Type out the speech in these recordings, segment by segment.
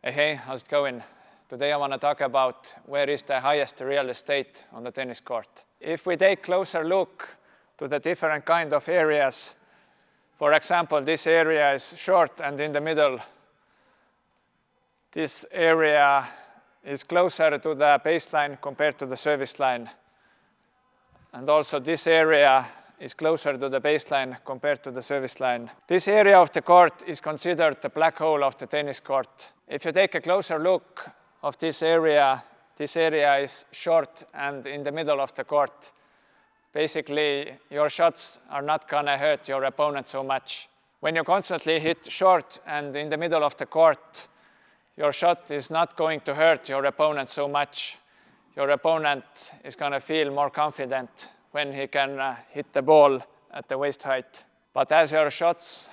Hey, how's it going? Today I want to talk about where is the highest real estate on the tennis court. If we take a closer look to the different kind of areas, for example, this area is short and in the middle. This area is closer to the baseline compared to the service line. And also this area is closer to the baseline compared to the service line. This area of the court is considered the black hole of the tennis court. If you take a closer look of this area is short and in the middle of the court. Basically, your shots are not gonna hurt your opponent so much. When you constantly hit short and in the middle of the court, your shot is not going to hurt your opponent so much. Your opponent is gonna feel more confident when he can hit the ball at the waist height. But as your shots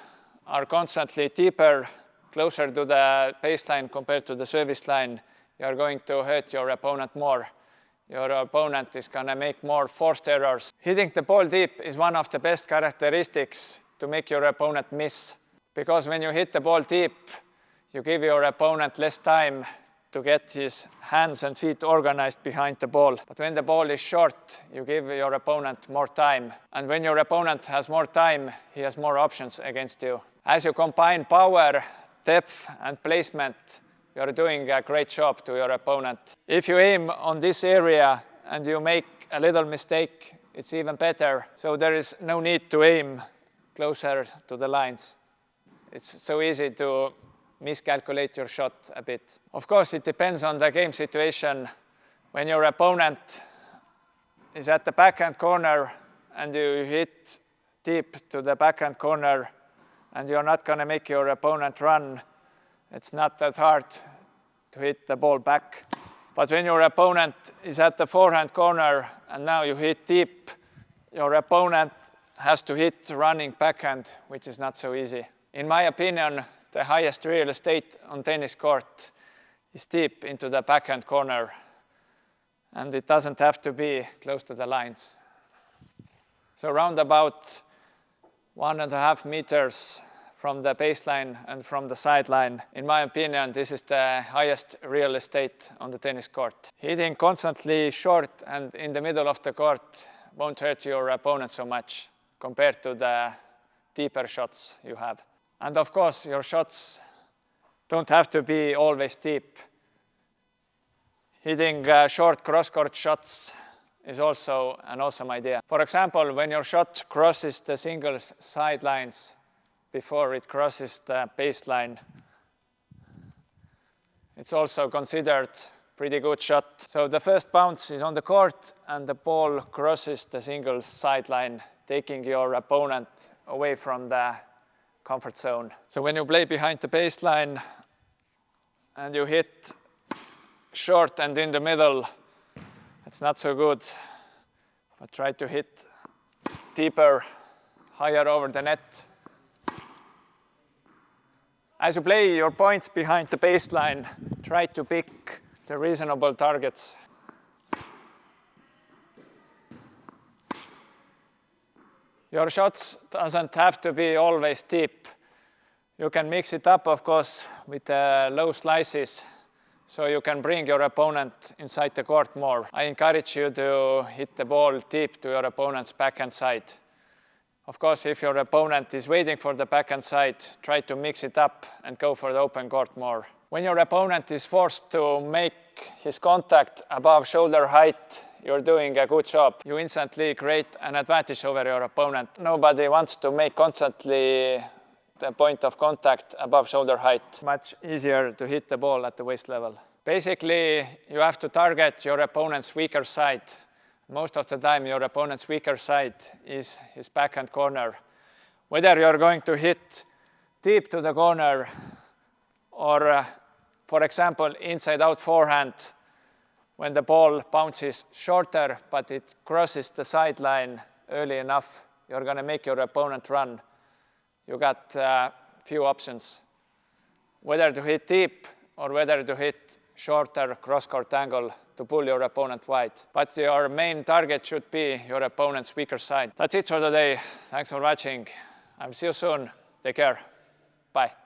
are constantly deeper, closer to the baseline compared to the service line, you are going to hurt your opponent more. Your opponent is gonna make more forced errors. Hitting the ball deep is one of the best characteristics to make your opponent miss. Because when you hit the ball deep, you give your opponent less time to get his hands and feet organized behind the ball. But when the ball is short, you give your opponent more time. And when your opponent has more time, he has more options against you. As you combine power, depth and placement, you are doing a great job to your opponent. If you aim on this area and you make a little mistake, it's even better. So there is no need to aim closer to the lines. It's so easy to miscalculate your shot a bit. Of course, it depends on the game situation. When your opponent is at the backhand corner and you hit deep to the backhand corner and you're not going to make your opponent run, it's not that hard to hit the ball back. But when your opponent is at the forehand corner and now you hit deep, your opponent has to hit running backhand, which is not so easy. In my opinion, the highest real estate on tennis court is deep into the backhand corner, and it doesn't have to be close to the lines. So around about 1.5 meters from the baseline and from the sideline, in my opinion, this is the highest real estate on the tennis court. Hitting constantly short and in the middle of the court won't hurt your opponent so much compared to the deeper shots you have. And of course, your shots don't have to be always deep. Hitting short cross-court shots is also an awesome idea. For example, when your shot crosses the singles sidelines before it crosses the baseline, it's also considered pretty good shot. So the first bounce is on the court and the ball crosses the singles sideline, taking your opponent away from the comfort zone. So when you play behind the baseline and you hit short and in the middle, it's not so good. But try to hit deeper, higher over the net. As you play your points behind the baseline, try to pick the reasonable targets. Your shots doesn't have to be always deep. You can mix it up, of course, with low slices, so you can bring your opponent inside the court more. I encourage you to hit the ball deep to your opponent's backhand side. Of course, if your opponent is waiting for the backhand side, try to mix it up and go for the open court more. When your opponent is forced to make his contact above shoulder height, you're doing a good job. You instantly create an advantage over your opponent. Nobody wants to make constantly the point of contact above shoulder height. Much easier to hit the ball at the waist level. Basically, you have to target your opponent's weaker side. Most of the time, your opponent's weaker side is his backhand corner. Whether you're going to hit deep to the corner or, for example, inside-out forehand, when the ball bounces shorter but it crosses the sideline early enough, you're going to make your opponent run. You got a few options, whether to hit deep or whether to hit shorter cross-court angle to pull your opponent wide. But your main target should be your opponent's weaker side. That's it for today. Thanks for watching. I'll see you soon. Take care. Bye.